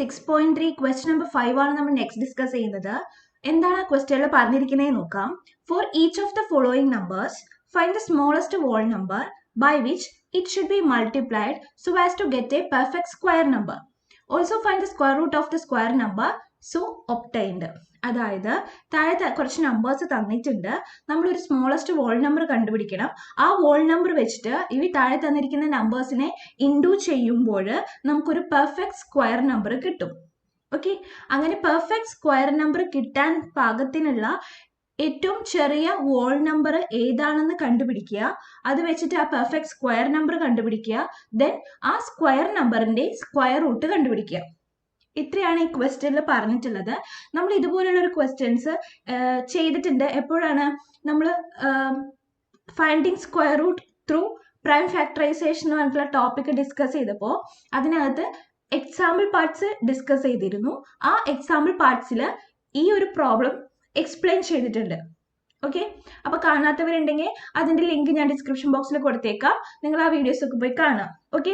6.3 question number 5 ആണ് നമ്മൾ next discuss ചെയ്യുന്നത്. എന്താണ് ആ ക്വസ്റ്റ്യനിൽ പറഞ്ഞിരിക്കുന്നത് നോക്കാം. For each of the following numbers find the smallest whole number by which it should be multiplied so as to get a perfect square number. Also find the square root of the square number so obtained. അതായത് താഴെ കുറച്ച് numbers തന്നിട്ടുണ്ട്, നമ്മളൊരു smallest whole number കണ്ടുപിടിക്കണം. ആ whole number വെച്ചിട്ട് ഈ താഴെ തന്നിരിക്കുന്ന നമ്പേഴ്സിനെ ഇൻഡു ചെയ്യുമ്പോൾ നമുക്കൊരു പെർഫെക്റ്റ് സ്ക്വയർ നമ്പർ കിട്ടും. ഓക്കെ, അങ്ങനെ പെർഫെക്റ്റ് സ്ക്വയർ നമ്പർ കിട്ടാൻ പാകത്തിനുള്ള ഏറ്റവും ചെറിയ ഹോൾ നമ്പർ ഏതാണെന്ന് കണ്ടുപിടിക്കുക. അത് വെച്ചിട്ട് ആ പെർഫെക്റ്റ് സ്ക്വയർ നമ്പർ കണ്ടുപിടിക്കുക. ദെൻ ആ സ്ക്വയർ നമ്പറിന്റെ സ്ക്വയർ റൂട്ട് കണ്ടുപിടിക്കുക. ഇത്രയാണ് ഈ ക്വസ്റ്റ്യനിൽ പറഞ്ഞിട്ടുള്ളത്. നമ്മൾ ഇതുപോലുള്ള ഒരു ക്വസ്റ്റ്യൻസ് ചെയ്തിട്ടുണ്ട്. എപ്പോഴാണ് നമ്മൾ finding square root through prime factorization എന്ന് പറഞ്ഞിട്ടുള്ള ടോപ്പിക് ഡിസ്കസ് ചെയ്തപ്പോൾ അതിനകത്ത് എക്സാമ്പിൾ പാർട്സ് ഡിസ്കസ് ചെയ്തിരുന്നു. ആ എക്സാമ്പിൾ പാർട്സിൽ ഈ ഒരു പ്രോബ്ലം എക്സ്പ്ലെയിൻ ചെയ്തിട്ടുണ്ട്. ഓക്കെ, അപ്പൊ കാണാത്തവരുണ്ടെങ്കിൽ അതിന്റെ ലിങ്ക് ഞാൻ ഡിസ്ക്രിപ്ഷൻ ബോക്സിൽ കൊടുത്തേക്കാം. നിങ്ങൾ ആ വീഡിയോസ് ഒക്കെ പോയി കാണാം. ഓക്കെ,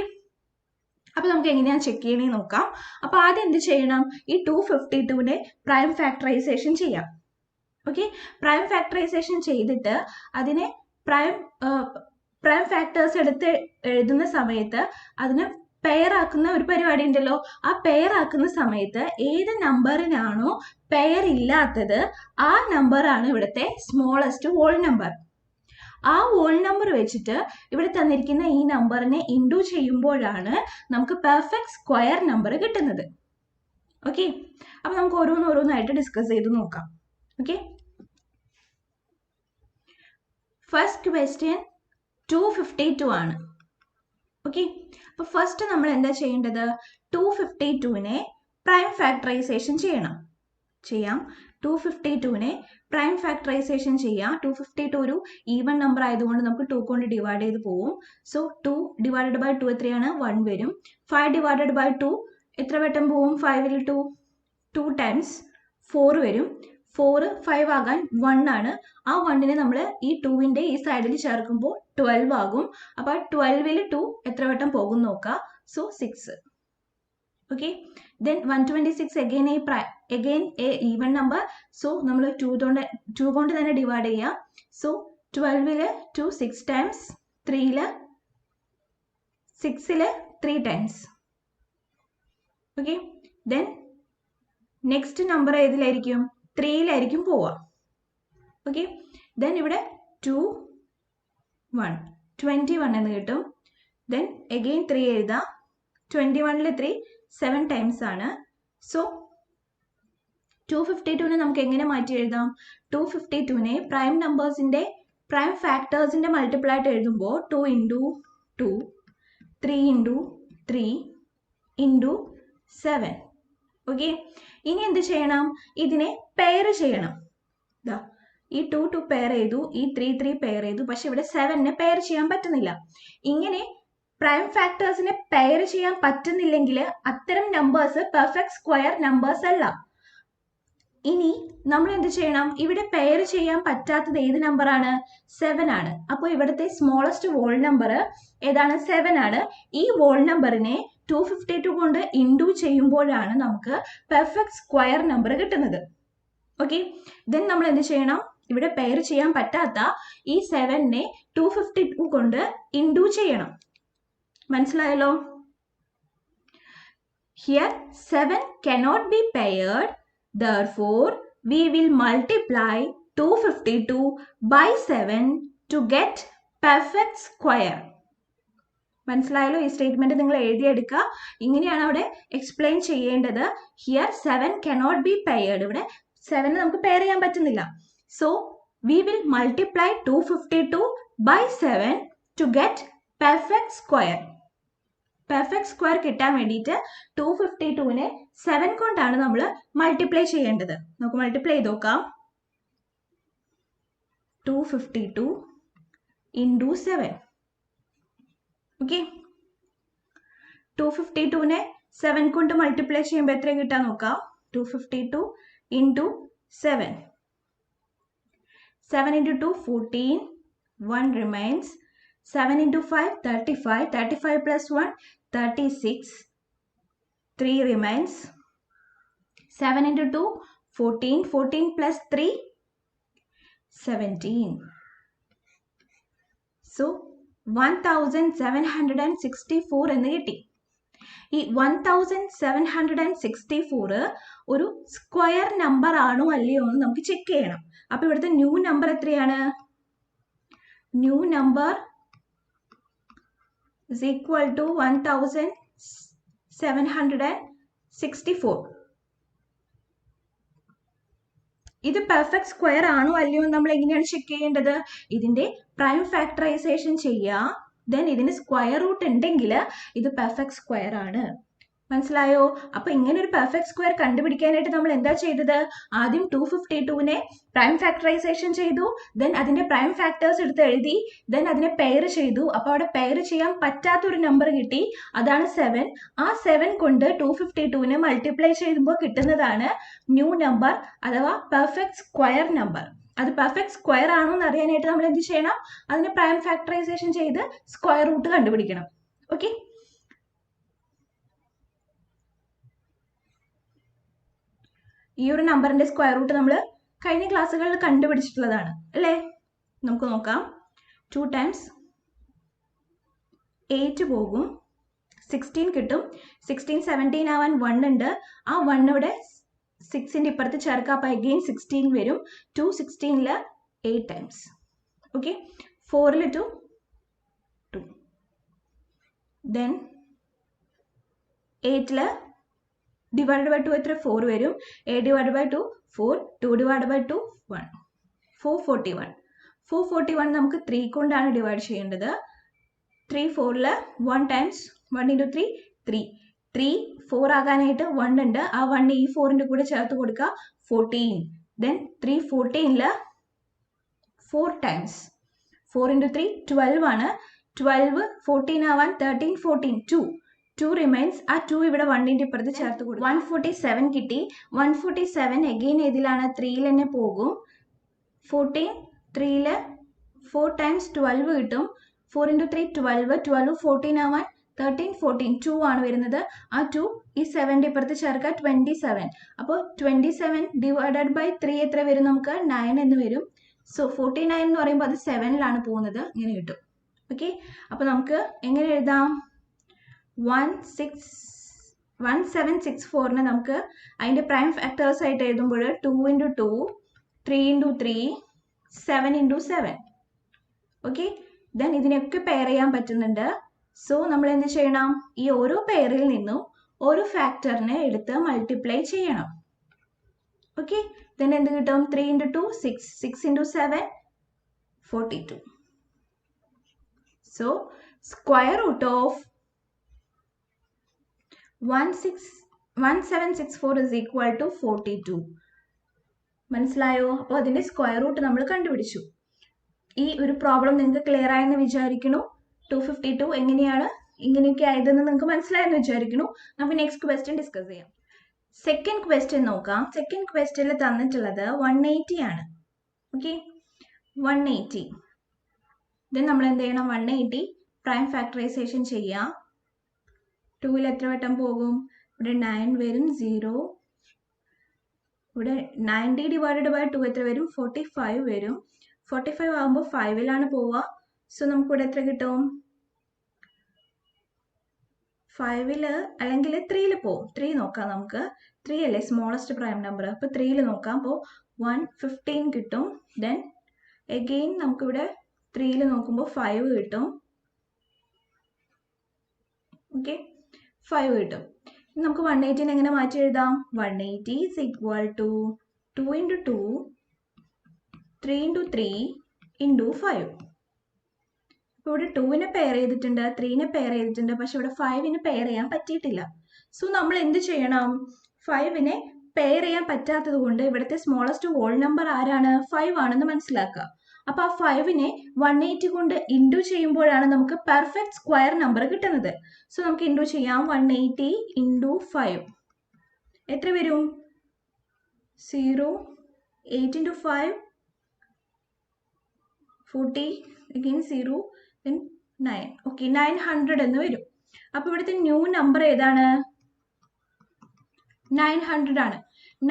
അപ്പൊ നമുക്ക് എങ്ങനെയാണ് ചെക്ക് ചെയ്യണേ നോക്കാം. അപ്പൊ ആദ്യം എന്ത് ചെയ്യണം, ഈ 252നെ പ്രൈം ഫാക്ടറൈസേഷൻ ചെയ്യാം. ഓക്കെ, പ്രൈം ഫാക്ടറൈസേഷൻ ചെയ്തിട്ട് അതിനെ പ്രൈം ഫാക്ടേഴ്സ് എടുത്ത് എഴുതുന്ന സമയത്ത് അതിനെ പെയർ ആക്കുന്ന ഒരു പരിപാടി ഉണ്ടല്ലോ. ആ പെയർ ആക്കുന്ന സമയത്ത് ഏത് നമ്പറിനാണോ പെയർ ഇല്ലാത്തത് ആ നമ്പറാണ് ഇവിടുത്തെ സ്മോളസ്റ്റ് ഹോൾ നമ്പർ. ആ ഹോൾ നമ്പർ വെച്ചിട്ട് ഇവിടെ തന്നിരിക്കുന്ന ഈ നമ്പറിനെ ഇൻഡു ചെയ്യുമ്പോഴാണ് നമുക്ക് പെർഫെക്റ്റ് സ്ക്വയർ നമ്പർ കിട്ടുന്നത്. ഓക്കെ, അപ്പൊ നമുക്ക് ഓരോന്നായിട്ട് ഡിസ്കസ് ചെയ്ത് നോക്കാം. ഓക്കെ, ഫസ്റ്റ് ക്വസ്റ്റ്യൻ 252 ആണ്. ഓക്കെ, അപ്പൊ ഫസ്റ്റ് നമ്മൾ എന്താ ചെയ്യേണ്ടത്, 252നെ പ്രൈം ഫാക്ടറൈസേഷൻ ചെയ്യാം. 252നെ പ്രൈം ഫാക്ടറൈസേഷൻ ചെയ്യാം. 252 ഒരു ഈവൻ നമ്പർ ആയതുകൊണ്ട് നമുക്ക് 2 കൊണ്ട് ഡിവൈഡ് ചെയ്ത് പോവും. സോ 2 ഡിവൈഡഡ് ബൈ 2 എത്രയാണ്, 1 വരും. 5 ഡിവൈഡഡ് ബൈ 2 എത്ര വട്ടം പോവും, 5ൽ 2 ടൈംസ് 4 വരും. 4 5 ആകാൻ 1 ആണ്. ആ 1നെ നമ്മൾ ഈ 2ന്റെ ഈ സൈഡിൽ ചേർക്കുമ്പോൾ 12 ആകും. അപ്പൊ 12ൽ 2 എത്ര വട്ടം പോകും നോക്കുക. So 6. Okay, then 126 again a even number. So നമ്മൾ 2 കൊണ്ട് തന്നെ ഡിവൈഡ് ചെയ്യാം. സോ 12ൽ 2 6 ടൈംസ്, 3ൽ 6ൽ 3 times. Okay, then next number ഏതിലായിരിക്കും, 3ലായിരിക്കും പോവുക. ഓക്കെ, ദെൻ ഇവിടെ 2 1 21 എന്ന് കിട്ടും. ദെൻ അഗെയിൻ 3 എഴുതാം. 21ൽ 3 7 ടൈംസ് ആണ്. സോ 252നെ നമുക്ക് എങ്ങനെ മാറ്റി എഴുതാം, 252നെ പ്രൈം നമ്പേഴ്സിന്റെ പ്രൈം ഫാക്ടേഴ്സിന്റെ മൾട്ടിപ്പിൾ ആയിട്ട് എഴുതുമ്പോൾ 2 into 2 3 into 3 into 7. ഓക്കെ, ഇനി എന്ത് ചെയ്യണം, ഇതിനെ പെയർ ചെയ്യണം. ഈ 2 പെയർ ചെയ്തു, ഈ 3 പെയർ ചെയ്തു. പക്ഷെ ഇവിടെ 7നെ പെയർ ചെയ്യാൻ പറ്റുന്നില്ല. ഇങ്ങനെ പ്രൈം ഫാക്ടേഴ്സിനെ പെയർ ചെയ്യാൻ പറ്റുന്നില്ലെങ്കിൽ അത്തരം നമ്പേഴ്സ് പെർഫെക്റ്റ് സ്ക്വയർ നമ്പേഴ്സ് അല്ല. ഇനി നമ്മൾ എന്ത് ചെയ്യണം, ഇവിടെ പെയർ ചെയ്യാൻ പറ്റാത്തത് ഏത് നമ്പറാണ്, 7 ആണ്. അപ്പോൾ ഇവിടുത്തെ സ്മോളസ്റ്റ് ഹോൾ നമ്പർ ഏതാണ്, 7 ആണ്. ഈ ഹോൾ നമ്പറിനെ 252 കൊണ്ട് ഇൻഡു ചെയ്യുമ്പോഴാണ് നമുക്ക് പെർഫെക്റ്റ് സ്ക്വയർ നമ്പർ കിട്ടുന്നത്. ഓക്കെ, ദെൻ നമ്മൾ എന്ത് ചെയ്യണം, ഇവിടെ പെയർ ചെയ്യാൻ പറ്റാത്ത ഈ 7നെ 252 കൊണ്ട് ഇൻഡു ചെയ്യണം. മനസ്സിലായല്ലോ? Here 7 cannot be paired. Therefore, we will multiply 252 by 7 to get perfect square. മനസ്സിലായല്ലോ? ഈ സ്റ്റേറ്റ്മെന്റ് നിങ്ങൾ എഴുതിയെടുക്കുക. ഇങ്ങനെയാണ് അവിടെ എക്സ്പ്ലെയിൻ ചെയ്യേണ്ടത്. Here 7 cannot be paired. ഇവിടെ 7 നമുക്ക് പെയർ ചെയ്യാൻ പറ്റുന്നില്ല. So we will multiply 252 by 7 to get perfect square. Perfect square കിട്ടാൻ വേണ്ടിയിട്ട് 252നെ 7 കൊണ്ടാണ് നമ്മൾ മൾട്ടിപ്ലൈ ചെയ്യേണ്ടത്. നമുക്ക് മൾട്ടിപ്ലൈ ചെയ്ത് നോക്കാം. 252 into 7. ഓക്കെ, 252നെ 7 കൊണ്ട് മൾട്ടിപ്ലൈ ചെയ്യുമ്പോൾ എത്ര കിട്ടാൻ നോക്കാം, 252 into 7. 7 into 2 14, 1 remains. 7 into 5 35, 35 plus 1 36, 3 remains. 7 into 2, 14. 14 plus 3, 17. So 1764 എന്ന് കിട്ടി. ഈ 1764 ഒരു സ്ക്വയർ നമ്പർ ആണോ അല്ലയോ എന്ന് നമുക്ക് ചെക്ക് ചെയ്യണം. അപ്പൊ ഇവിടുത്തെ ന്യൂ നമ്പർ എത്രയാണ്? New number is equal to 1764. ഇത് പെർഫെക്റ്റ് സ്ക്വയർ ആണോ അല്ലയോ എന്ന് നമ്മൾ എങ്ങനെയാണ് ചെക്ക് ചെയ്യേണ്ടത്? ഇതിന്റെ പ്രൈം ഫാക്ടറൈസേഷൻ ചെയ്യുക. ദെൻ ഇതിന് സ്ക്വയർ റൂട്ട് ഉണ്ടെങ്കിൽ ഇത് പെർഫെക്റ്റ് സ്ക്വയർ ആണ്. മനസ്സിലായോ? അപ്പൊ ഇങ്ങനെ ഒരു പെർഫെക്റ്റ് സ്ക്വയർ കണ്ടുപിടിക്കാനായിട്ട് നമ്മൾ എന്താ ചെയ്തത്? ആദ്യം 252നെ പ്രൈം ഫാക്ടറൈസേഷൻ ചെയ്തു. ദെൻ അതിന്റെ പ്രൈം ഫാക്ടേഴ്സ് എടുത്ത് എഴുതി. ദെൻ അതിനെ പെയർ ചെയ്തു. അപ്പൊ അവിടെ പെയർ ചെയ്യാൻ പറ്റാത്തൊരു നമ്പർ കിട്ടി, അതാണ് 7. ആ 7 കൊണ്ട് 252നെ മൾട്ടിപ്ലൈ ചെയ്യുമ്പോൾ കിട്ടുന്നതാണ് ന്യൂ നമ്പർ അഥവാ പെർഫെക്റ്റ് സ്ക്വയർ നമ്പർ. അത് പെർഫെക്റ്റ് സ്ക്വയർ ആണോ എന്ന് അറിയാനായിട്ട് നമ്മൾ എന്ത് ചെയ്യണം? അതിനെ പ്രൈം ഫാക്ടറൈസേഷൻ ചെയ്ത് സ്ക്വയർ റൂട്ട് കണ്ടുപിടിക്കണം. ഓക്കെ, ഈ ഒരു നമ്പറിന്റെ സ്ക്വയർ റൂട്ട് നമ്മൾ കഴിഞ്ഞ ക്ലാസ്സുകളിൽ കണ്ടുപിടിച്ചിട്ടുള്ളതാണ് അല്ലേ? നമുക്ക് നോക്കാം. 2 times 8 പോകും, 16 കിട്ടും. 16 17 ആവാൻ 1 ഉണ്ട്. ആ 1 ഇവിടെ 6ന്റെ ഇപ്പുറത്ത് ചേർക്കാം. അപ്പൊ അഗെയിൻ 16 വരും. 2 16 8 times. Okay, 4 2 2. Then 8 divided by 2 എത്ര? 4 വരും. 8 divided by 2 4. 2 divided by 2 1. 441. 441 നമുക്ക് 3 കൊണ്ടാണ് ഡിവൈഡ് ചെയ്യേണ്ടത്. 3 4 1 times 1 into 3 3. 3 4 ആകാനായിട്ട് 1 ഉണ്ട്. ആ 1 ഈ 4ന്റെ കൂടെ ചേർത്ത് കൊടുക്കുക. 14. Then 3 14 4 times 4 into 3 12 ആണ്. 12 14 ആവാൻ 13 14 2. 2 remains. ആ 2 ഇവിടെ 1ന്റെ ഇപ്പുറത്ത് ചേർത്ത് കൊടുക്കും. 147 കിട്ടി. 147 അഗെയിൻ ഏതിലാണ്? 3ൽ തന്നെ പോകും. 14 3ൽ 4 times 12 കിട്ടും. 4 into 3 12. 12 14 ആവാൻ 13 14 2 ആണ് വരുന്നത്. ആ 2 ഈ 7ന്റെ ഇപ്പുറത്ത് ചേർക്കുക. 27. അപ്പോൾ 27 ഡിവൈഡഡ് ബൈ 3 എത്ര വരും? നമുക്ക് 9 എന്ന് വരും. സോ 49 എന്ന് പറയുമ്പോൾ അത് 7ലാണ് പോകുന്നത്. ഇങ്ങനെ കിട്ടും. ഓക്കെ, അപ്പൊ നമുക്ക് എങ്ങനെ എഴുതാം? 1764നെ നമുക്ക് അതിന്റെ പ്രൈം ഫാക്ടേഴ്സ് ആയിട്ട് എഴുതുമ്പോൾ 2 into 2 3 into 3 7 into 7. Okay, then ഇതിനൊക്കെ പെയർ ചെയ്യാൻ പറ്റുന്നുണ്ട്. സോ നമ്മൾ എന്ത് ചെയ്യണം? ഈ ഓരോ പെയറിൽ നിന്നും ഒരു ഫാക്ടറിനെ എടുത്ത് മൾട്ടിപ്ലൈ ചെയ്യണം. ഓക്കെ, ദെൻ എന്ത് കിട്ടും? 3 into 2 6. 6 into 7 42. So square root of 1764 is equal to 42. മനസ്സിലായോ? അപ്പോൾ അതിന്റെ സ്ക്വയർ റൂട്ട് നമ്മൾ കണ്ടുപിടിച്ചു. ഈ ഒരു പ്രോബ്ലം നിങ്ങൾക്ക് ക്ലിയർ ആയെന്ന് വിചാരിക്കുന്നു. 252 എങ്ങനെയാണ് ഇങ്ങനെയൊക്കെ ആയതെന്ന് നിങ്ങൾക്ക് മനസ്സിലായെന്ന് വിചാരിക്കുന്നു. നമുക്ക് നെക്സ്റ്റ് ക്വസ്റ്റ്യൻ ഡിസ്കസ് ചെയ്യാം. സെക്കൻഡ് ക്വസ്റ്റ്യൻ നോക്കാം. സെക്കൻഡ് ക്വസ്റ്റ്യനിൽ തന്നിട്ടുള്ളത് 180 ആണ്. ഓക്കെ, 180. ദെൻ നമ്മൾ എന്ത് ചെയ്യണം? 180 പ്രൈം ഫാക്ടറൈസേഷൻ ചെയ്യാം. 2ൽ എത്ര വട്ടം പോകും? ഇവിടെ 9 വരും. 0. ഇവിടെ 90 ഡിവൈഡഡ് ബൈ 2 എത്ര വരും? 45 വരും. 45 ആകുമ്പോൾ 5ലാണ് പോവുക. സോ നമുക്ക് ഇവിടെ എത്ര കിട്ടും? 5ൽ അല്ലെങ്കിൽ 3ൽ പോവും. 3 നോക്കാം നമുക്ക്. 3 അല്ലേ സ്മോളസ്റ്റ് പ്രൈം നമ്പർ. അപ്പൊ 3ൽ നോക്കാം. അപ്പോൾ 115 കിട്ടും. ദെൻ അഗെയിൻ നമുക്കിവിടെ 3ൽ നോക്കുമ്പോൾ 5 കിട്ടും. ഓക്കെ, 5 കിട്ടും. നമുക്ക് 180 എങ്ങനെ മാറ്റി എഴുതാം? 180 is equal to 2 into 2 3 into 3 into 5. ഇപ്പോൾ ഇവിടെ 2നെ പെയർ ചെയ്തിട്ടുണ്ട്, 3നെ പെയർ ചെയ്തിട്ടുണ്ട്. പക്ഷെ ഇവിടെ 5നെ പെയർ ചെയ്യാൻ പറ്റിയിട്ടില്ല. സോ നമ്മൾ എന്ത് ചെയ്യണം? 5നെ പെയർ ചെയ്യാൻ പറ്റാത്തത് കൊണ്ട് ഇവിടുത്തെ സ്മോളസ്റ്റ് ഹോൾ നമ്പർ ആരാണ്? 5 ആണെന്ന് മനസ്സിലാക്കുക. അപ്പൊ ആ 5നെ 180 കൊണ്ട് ഇൻഡു ചെയ്യുമ്പോഴാണ് നമുക്ക് പെർഫെക്റ്റ് സ്ക്വയർ നമ്പർ കിട്ടുന്നത്. സോ നമുക്ക് ഇൻഡു ചെയ്യാം. 180 into 5 എത്ര വരും? 0. 8 into 5 40. again 0. then 9. ഓക്കെ, 900 എന്ന് വരും. അപ്പൊ ഇവിടുത്തെ ന്യൂ നമ്പർ ഏതാണ്? 900 ആണ്.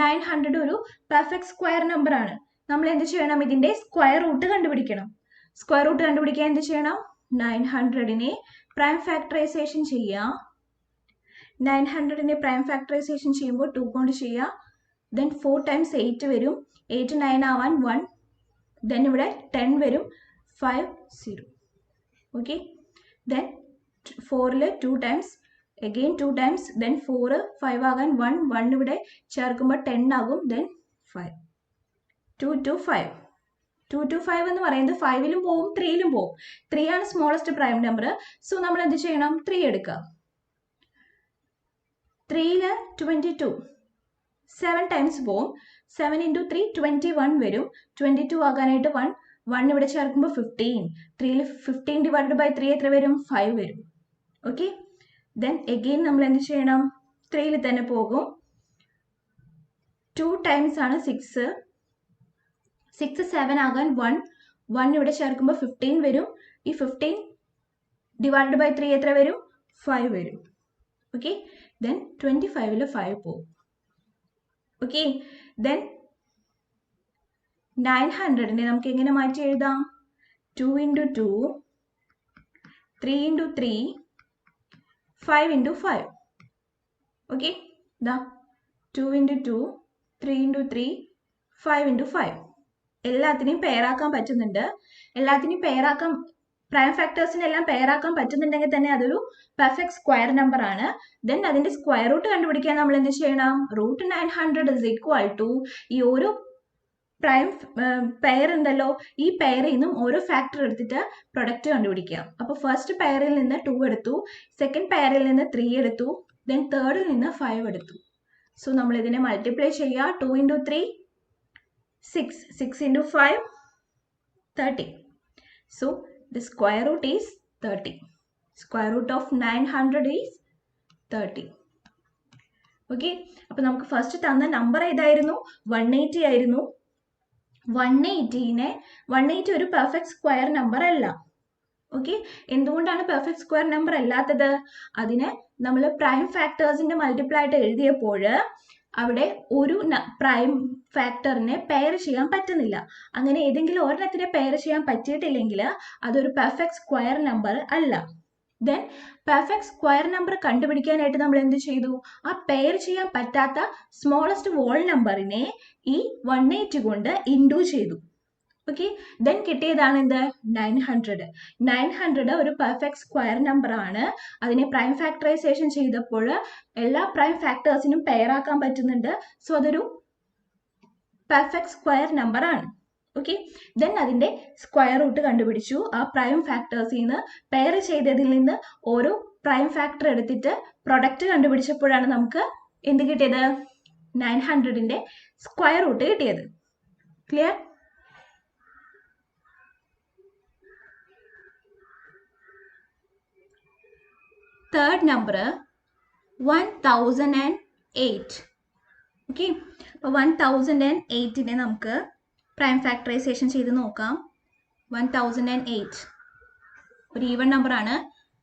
900 ഒരു പെർഫെക്റ്റ് സ്ക്വയർ നമ്പർ ആണ്. നമ്മൾ എന്ത് ചെയ്യണം? ഇതിന്റെ സ്ക്വയർ റൂട്ട് കണ്ടുപിടിക്കണം. സ്ക്വയർ റൂട്ട് കണ്ടുപിടിക്കാൻ എന്ത് ചെയ്യണം? 900നെ പ്രൈം ഫാക്ടറൈസേഷൻ ചെയ്യാം. 900നെ പ്രൈം ഫാക്ടറൈസേഷൻ ചെയ്യുമ്പോൾ 2 കൊണ്ട് ചെയ്യാം. ദെൻ 4 ടൈംസ് 8 വരും. 8 9 ആവാൻ 1. ദെൻ ഇവിടെ 10 വരും. 5 0. ഓക്കെ. ദെൻ 4ൽ 2 ടൈംസ്, again 2 ടൈംസ്, ദെൻ 4 5 ആകാൻ 1. 1 ഇവിടെ ചേർക്കുമ്പോൾ 10 ആകും. ദെൻ 5. 2 to 5. 2 to 5 എന്ന് പറയുന്നത് 5ലും പോവും 3ലും പോവും. 3 ആണ് സ്മോളസ്റ്റ് പ്രൈം നമ്പർ. സോ നമ്മൾ എന്ത് ചെയ്യണം? 3 എടുക്കുക. 3ൽ 22 7 ടൈംസ് പോവും. 7 into 3 21 വരും. 22 ആകാനായിട്ട് 1. 1 ഇവിടെ ചേർക്കുമ്പോൾ 15. 3ൽ 15 divided by 3 എത്ര വരും? 5 വരും. ഓക്കെ. ദെൻ എഗെയിൻ നമ്മൾ എന്ത് ചെയ്യണം? 3ൽ തന്നെ പോകും. 2 ടൈംസ് ആണ് 6. 6 7 ആകാൻ 1. 1 ഇവിടെ ചേർക്കുമ്പോൾ 15 വരും. ഈ 15 divided by 3 എത്ര വരും? 5 വരും. ഓക്കെ. ദെൻ 25ൽ 5 പോകും. ഓക്കെ. ദെൻ 900നെ നമുക്ക് എങ്ങനെ മാറ്റി എഴുതാം? 2 into 2, 3 into 3, 5 into 5. ഓക്കെ. ദാ 2 into 2, 3 into 3, 5 into 5. എല്ലാത്തിനെയും പെയറാക്കാൻ പറ്റുന്നുണ്ട്. എല്ലാത്തിനെയും പെയറാക്കാൻ, പ്രൈം ഫാക്ടേഴ്സിനെല്ലാം പെയറാക്കാൻ പറ്റുന്നുണ്ടെങ്കിൽ തന്നെ അതൊരു പെർഫെക്റ്റ് സ്ക്വയർ നമ്പർ ആണ്. ദെൻ അതിന്റെ സ്ക്വയർ റൂട്ട് കണ്ടുപിടിക്കാൻ നമ്മൾ എന്ത് ചെയ്യണം? റൂട്ട് 900 is equal to ഈ ഓരോ പ്രൈം പെയർ ഉണ്ടല്ലോ, ഈ പെയറിൽ നിന്നും ഓരോ ഫാക്ടർ എടുത്തിട്ട് പ്രൊഡക്റ്റ് കണ്ടുപിടിക്കുക. അപ്പോൾ ഫസ്റ്റ് പെയറിൽ നിന്ന് 2 എടുത്തു, സെക്കൻഡ് പെയറിൽ നിന്ന് 3 എടുത്തു, ദെൻ തേർഡിൽ നിന്ന് 5 എടുത്തു. സോ നമ്മൾ ഇതിനെ മൾട്ടിപ്ലൈ ചെയ്യുക. 2 into 3 6, 6 into 5 30. So the square root is 30. Square root of 900 is 30. Okay. അപ്പൊ നമുക്ക് ഫസ്റ്റ് തന്ന നമ്പർ ഏതായിരുന്നു? 180 ആയിരുന്നു. 180 ഒരു പെർഫെക്റ്റ് സ്ക്വയർ നമ്പർ അല്ല. ഓക്കെ. എന്തുകൊണ്ടാണ് പെർഫെക്റ്റ് സ്ക്വയർ നമ്പർ അല്ലാത്തത്? അതിന് നമ്മൾ പ്രൈം ഫാക്ടേഴ്സിന്റെ മൾട്ടിപ്ലൈ ആയിട്ട് എഴുതിയപ്പോൾ അവിടെ ഒരു പ്രൈം ഫാക്ടറിനെ പെയർ ചെയ്യാൻ പറ്റുന്നില്ല. അങ്ങനെ ഏതെങ്കിലും ഒരെണ്ണത്തിനെ പെയർ ചെയ്യാൻ പറ്റിയിട്ടില്ലെങ്കിൽ അതൊരു പെർഫെക്റ്റ് സ്ക്വയർ നമ്പർ അല്ല. ദെൻ പെർഫെക്റ്റ് സ്ക്വയർ നമ്പർ കണ്ടുപിടിക്കാനായിട്ട് നമ്മൾ എന്ത് ചെയ്തു? ആ പെയർ ചെയ്യാൻ പറ്റാത്ത സ്മോളസ്റ്റ് വോൾ നമ്പറിനെ ഈ 180 കൊണ്ട് ഇൻഡു ചെയ്തു. ഓക്കെ. ദെൻ കിട്ടിയതാണ് എന്ത്? 900. 900 ഒരു പെർഫെക്റ്റ് സ്ക്വയർ നമ്പർ ആണ്. അതിനെ പ്രൈം ഫാക്ടറൈസേഷൻ ചെയ്തപ്പോൾ എല്ലാ പ്രൈം ഫാക്ടേഴ്സിനും പെയർ ആക്കാൻ പറ്റുന്നുണ്ട്. സോ അതൊരു പെർഫെക്റ്റ് സ്ക്വയർ നമ്പർ ആണ്. ഓക്കെ. ദെൻ അതിന്റെ സ്ക്വയർ റൂട്ട് കണ്ടുപിടിച്ചു. ആ പ്രൈം ഫാക്ടേഴ്സിൽ നിന്ന് പെയർ ചെയ്തതിൽ നിന്ന് ഓരോ പ്രൈം ഫാക്ടർ എടുത്തിട്ട് പ്രൊഡക്റ്റ് കണ്ടുപിടിച്ചപ്പോഴാണ് നമുക്ക് എന്ത് കിട്ടിയത്? 900ന്റെ സ്ക്വയർ റൂട്ട് കിട്ടിയത്. ക്ലിയർ? Third number 1008. ഓക്കെ. അപ്പോൾ 1008നെ നമുക്ക് പ്രൈം ഫാക്ടറൈസേഷൻ ചെയ്ത് നോക്കാം. 1008 ഒരു ഈവൺ നമ്പർ ആണ്.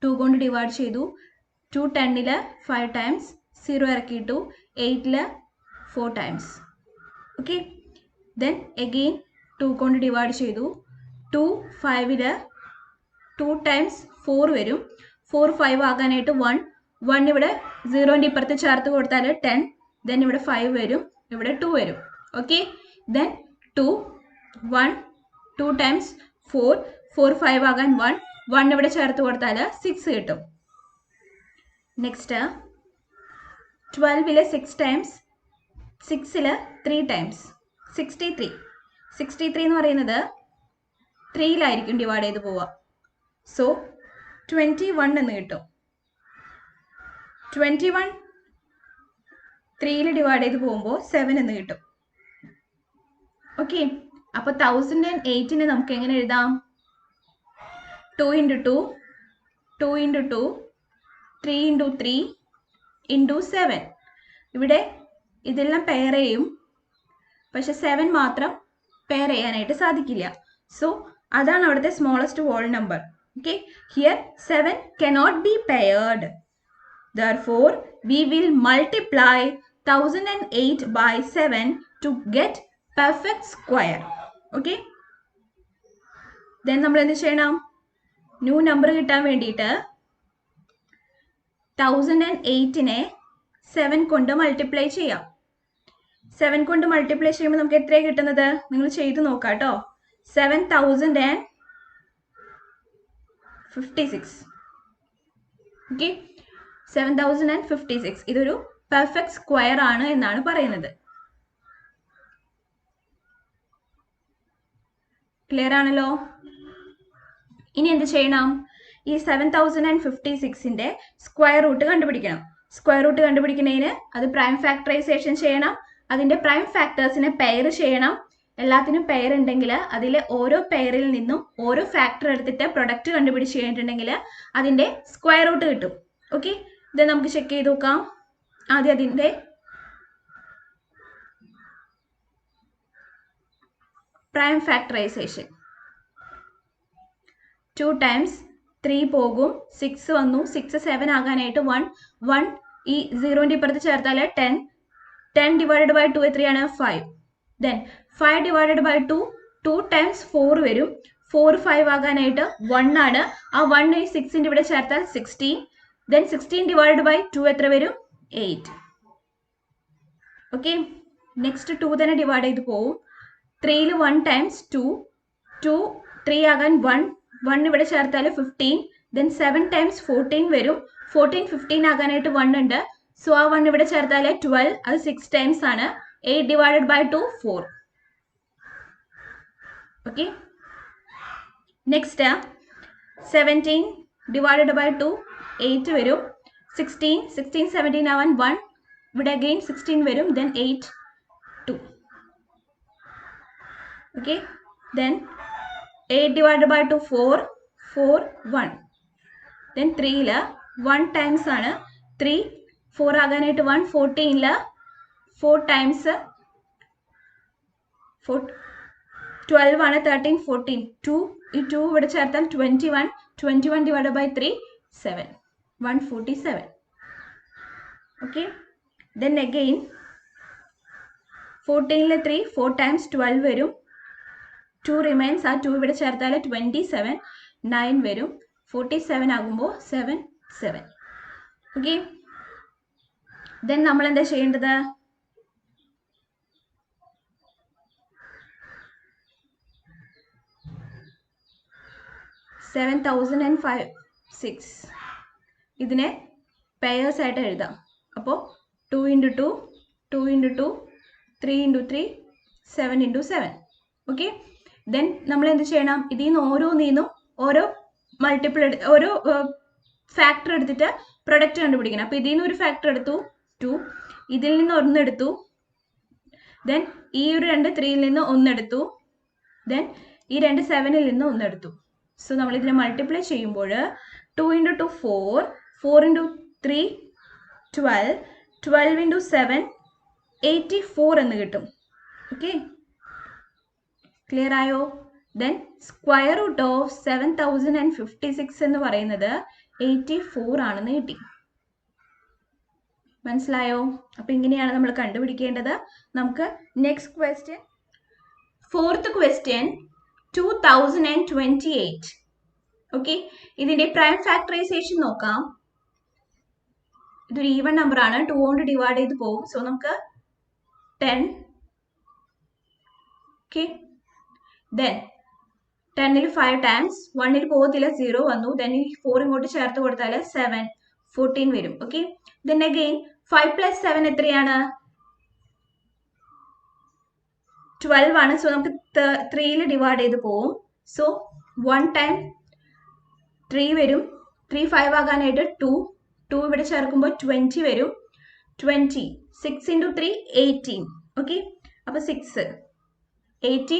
2 കൊണ്ട് ഡിവൈഡ് ചെയ്തു. 2 10ൽ 5 times, 0 ഇറക്കിയിട്ടു. 8ൽ 4 times. Okay. Then again 2 കൊണ്ട് ഡിവൈഡ് ചെയ്തു. 2 5ൽ 2 ടൈംസ് 4 വരും. 4 5 ആകാനായിട്ട് 1. 1 ഇവിടെ 0ന്റെ ഇപ്പുറത്ത് ചേർത്ത് കൊടുത്താൽ 10. ദെൻ ഇവിടെ 5 വരും, ഇവിടെ 2 വരും. ഓക്കെ. ദെൻ 2 1 2 ടൈംസ് 4, 4 5 ആകാൻ 1. 1 ഇവിടെ ചേർത്ത് കൊടുത്താൽ 6 കിട്ടും. നെക്സ്റ്റ് 12ൽ 6 ടൈംസ്, 6ൽ 3 ടൈംസ്, 63. 63 എന്ന് പറയുന്നത് 3ലായിരിക്കും ഡിവൈഡ് ചെയ്ത് പോവുക. സോ 21 എന്ന് കിട്ടും. 21 3ൽ ഡിവൈഡ് ചെയ്ത് പോകുമ്പോൾ 7 എന്ന് കിട്ടും. ഓക്കെ. അപ്പോൾ 1008നെ നമുക്ക് എങ്ങനെ എഴുതാം? 2 into 2, 2 into 2, 3 into 3 into 7. ഇവിടെ ഇതെല്ലാം പെയർ ചെയ്യും, പക്ഷെ 7 മാത്രം പെയർ ചെയ്യാനായിട്ട് സാധിക്കില്ല. സോ അതാണ് അവിടുത്തെ smallest wall number. Okay, here 7 cannot be paired. Therefore, we will multiply 1008 by 7 to get perfect square. Okay. Then നമ്മൾ എന്ത് ചെയ്യണം? ന്യൂ നമ്പർ കിട്ടാൻ വേണ്ടിയിട്ട് 1008നെ 7 കൊണ്ട് മൾട്ടിപ്ലൈ ചെയ്യാം. 7 കൊണ്ട് മൾട്ടിപ്ലൈ ചെയ്യുമ്പോൾ നമുക്ക് എത്രയാണ് കിട്ടുന്നത്? നിങ്ങൾ ചെയ്ത് നോക്കാം കേട്ടോ. 7056. ഓക്കെ, 7056 ഇതൊരു പെർഫെക്റ്റ് സ്ക്വയർ ആണ് എന്നാണ് പറയുന്നത്. ക്ലിയർ ആണല്ലോ? ഇനി എന്ത് ചെയ്യണം? ഈ 7056ന്റെ സ്ക്വയർ റൂട്ട് കണ്ടുപിടിക്കണം. സ്ക്വയർ റൂട്ട് കണ്ടുപിടിക്കുന്നതിന് അത് പ്രൈം ഫാക്ടറൈസേഷൻ ചെയ്യണം. അതിന്റെ പ്രൈം ഫാക്ടേഴ്സിനെ പെയർ ചെയ്യണം. എല്ലാത്തിനും പെയർ ഉണ്ടെങ്കിൽ അതിലെ ഓരോ പെയറിൽ നിന്നും ഓരോ ഫാക്ടർ എടുത്തിട്ട് പ്രൊഡക്റ്റ് കണ്ടുപിടിച്ച് കഴിഞ്ഞിട്ടുണ്ടെങ്കിൽ അതിന്റെ സ്ക്വയർ റൂട്ട് കിട്ടും. ഓക്കെ, ഇത് നമുക്ക് ചെക്ക് ചെയ്ത് നോക്കാം. ആദ്യം അതിന്റെ പ്രൈം ഫാക്ടറൈസേഷൻ. 2 times 3 പോകും, 6 വന്നു, 6 7 ആകാനായിട്ട് 1 ഈ 0ന്റെ ഇപ്പുറത്ത് ചേർത്താൽ 10 divided by 2 എത്രയാണ്? 5. then 5 divided by 2 times 4 വരും. 4 5 ആകാനായിട്ട് 1 ആണ്. ആ 1 ഈ 6ന്റെ ഇവിടെ ചേർത്താൽ 16. then 16 divided by 2 എത്ര വരും? 8. ഓക്കെ, നെക്സ്റ്റ് 2 തന്നെ ഡിവൈഡ് ചെയ്ത് പോവും. 3ൽ 1 times 2 3 ആകാൻ 1 ഇവിടെ ചേർത്താൽ 15. then 7 times 14 വരും. 14 15 ആകാനായിട്ട് 1 ഉണ്ട്. സോ ആ 1 ഇവിടെ ചേർത്താൽ 12. അത് 6 times ആണ്. 8 divided by 2 4. Okay, next 17 divided by 2 8 വരും. 16 17 ആവാൻ 1 ഇവിടെ അഗെയിൻ 16 വരും. then 8 2. Okay, then 8 divided by 2 4 1. then 3ൽ 1 times ആണ്. 3 4 ആകാനായിട്ട് 1. 14ൽ 4 times 12 ആണ്. 13 14 2 ഈ 2 ഇവിടെ ചേർത്താൽ 21 divided by 3 7 147. Okay, then again 14ൽ 3 4 times 12 വരും. 2 remains. ആ 2 ഇവിടെ ചേർത്താൽ 27 9 വരും. 47 ആകുമ്പോൾ 7 7. ഓക്കെ, then നമ്മൾ എന്താ ചെയ്യേണ്ടത്? ഇതിനെ പെയേഴ്സ് ആയിട്ട് എഴുതാം. അപ്പോൾ 2 into 2 2 into 2 3 into 3 7 into 7. Okay, then നമ്മൾ എന്ത് ചെയ്യണം? ഇതിൽ നിന്ന് ഓരോന്നിന്നും ഓരോ ഓരോ ഫാക്ടർ എടുത്തിട്ട് പ്രൊഡക്റ്റ് കണ്ടുപിടിക്കണം. അപ്പോൾ ഇതിൽ നിന്ന് ഒരു ഫാക്ടർ എടുത്തു 2, ഇതിൽ നിന്ന് 1 എടുത്തു, then ഈ ഒരു 2 3ൽ നിന്ന് 1 എടുത്തു, then ഈ 2 7ൽ നിന്ന് 1 എടുത്തു. സോ നമ്മൾ ഇതിനെ മൾട്ടിപ്ലൈ ചെയ്യുമ്പോൾ 2 into 2 4 into 3 12 into 7 84 എന്ന് കിട്ടും. ഓക്കെ, ക്ലിയർ ആയോ? then സ്ക്വയർ റൂട്ട് ഓഫ് 7056 എന്ന് പറയുന്നത് 84 ആണെന്ന് കിട്ടി. മനസ്സിലായോ? അപ്പൊ ഇങ്ങനെയാണ് നമ്മൾ കണ്ടുപിടിക്കേണ്ടത്. നമുക്ക് next question, 4th question 2028. Okay, ഇതിന്റെ പ്രൈം ഫാക്ടറൈസേഷൻ നോക്കാം. ഇതൊരു ഈവൺ നമ്പർ ആണ്. 2 കൊണ്ട് ഡിവൈഡ് ചെയ്ത് പോകും. സോ നമുക്ക് 10. ഓക്കെ, then 10ൽ 5 times 1ൽ പോകത്തില്ല 0 വന്നു. then ഈ 4 ഇങ്ങോട്ട് ചേർത്ത് കൊടുത്താൽ 7 14 വരും. ഓക്കെ, then again 5 plus 7 എത്രയാണ്? 12 ആണ്. സോ നമുക്ക് 3ൽ ഡിവൈഡ് ചെയ്ത് പോവും. സോ 1 time 3 വരും. 3 5 ആകാനായിട്ട് 2 ഇവിടെ ചേർക്കുമ്പോൾ 20 വരും. 20 6 into 3 18. ഓക്കെ, അപ്പൊ 6 18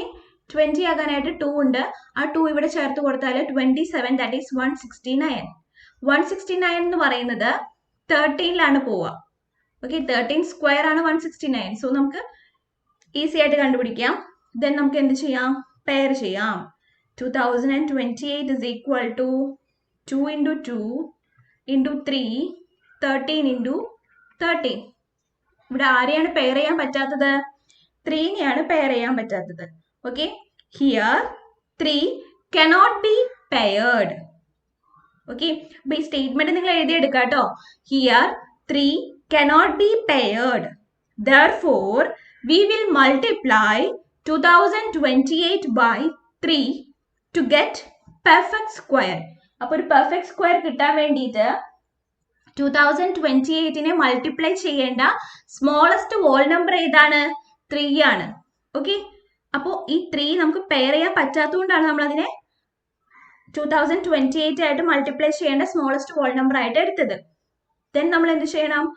20 ആകാനായിട്ട് 2 ഉണ്ട്. ആ 2 ഇവിടെ ചേർത്ത് കൊടുത്താൽ 27. That is 169. 169 എന്ന് പറയുന്നത് 13ലാണ് പോവുക. ഓക്കെ, 13 സ്ക്വയർ ആണ് 169. സോ നമുക്ക് ഈസി ആയിട്ട് കണ്ടുപിടിക്കാം. ദെൻ നമുക്ക് എന്ത് ചെയ്യാം? പെയർ ചെയ്യാം. 2028 is equal to 2 into 2 into 3 13 into 13. ഇവിടെ ആരെയാണ് പെയർ ചെയ്യാൻ പറ്റാത്തത്? 3നെയാണ് പെയർ ചെയ്യാൻ പറ്റാത്തത്. Okay, here 3 cannot be paired. Okay, അപ്പൊ ഈ സ്റ്റേറ്റ്മെന്റ് നിങ്ങൾ എഴുതിയെടുക്കുക കേട്ടോ. Here 3 cannot be paired. Therefore, we will multiply 2028 by 3 to get perfect square. അപ്പോൾ ഒരു പെർഫെക്റ്റ് സ്ക്വയർ കിട്ടാൻ വേണ്ടിയിട്ട് 2028നെ മൾട്ടിപ്ലൈ ചെയ്യേണ്ട സ്മോളസ്റ്റ് വോൾ നമ്പർ ഏതാണ്? 3 ആണ്. ഓക്കെ, അപ്പോൾ ഈ 3 നമുക്ക് പെയർ ചെയ്യാൻ പറ്റാത്തതുകൊണ്ടാണ് നമ്മൾ അതിനെ 2028 ആയിട്ട് മൾട്ടിപ്ലൈ ചെയ്യേണ്ട സ്മോളസ്റ്റ് വോൾ നമ്പർ ആയിട്ട് എടുത്തത്. ദെൻ നമ്മൾ എന്ത് ചെയ്യണം?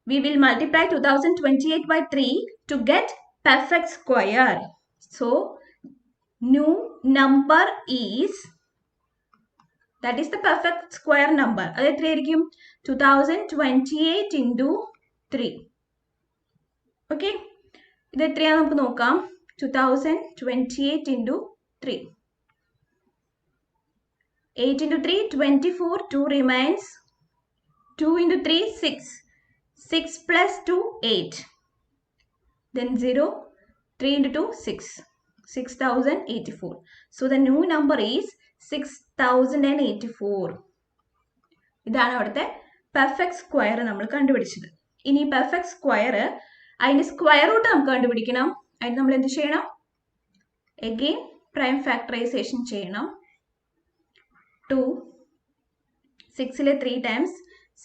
We will multiply 2028 by 3 to get perfect square. So, new number is, that is the perfect square number. അത് എത്രയായിരിക്കും? 2028 into 3. ഓക്കെ, ഇത് എത്രയാണെന്ന് നമുക്ക് നോക്കാം. 2028 into 3. 8 into 3, 24. 2 remains. 2 into 3, 6. 6 plus 2, 8. Then 0. 3 into 2, 6. 6084. So the new number is 6084. ഇതാണ് അവിടുത്തെ perfect square നമ്മൾ കണ്ടുപിടിച്ചത്. ഇനി പെർഫെക്റ്റ് സ്ക്വയർ അതിന്റെ സ്ക്വയർ റൂട്ട് നമുക്ക് കണ്ടുപിടിക്കണം. അതിന് നമ്മൾ എന്ത് ചെയ്യണം? അഗെയിൻ പ്രൈം ഫാക്ടറൈസേഷൻ ചെയ്യണം. 2 6ലെ 3 ടൈംസ്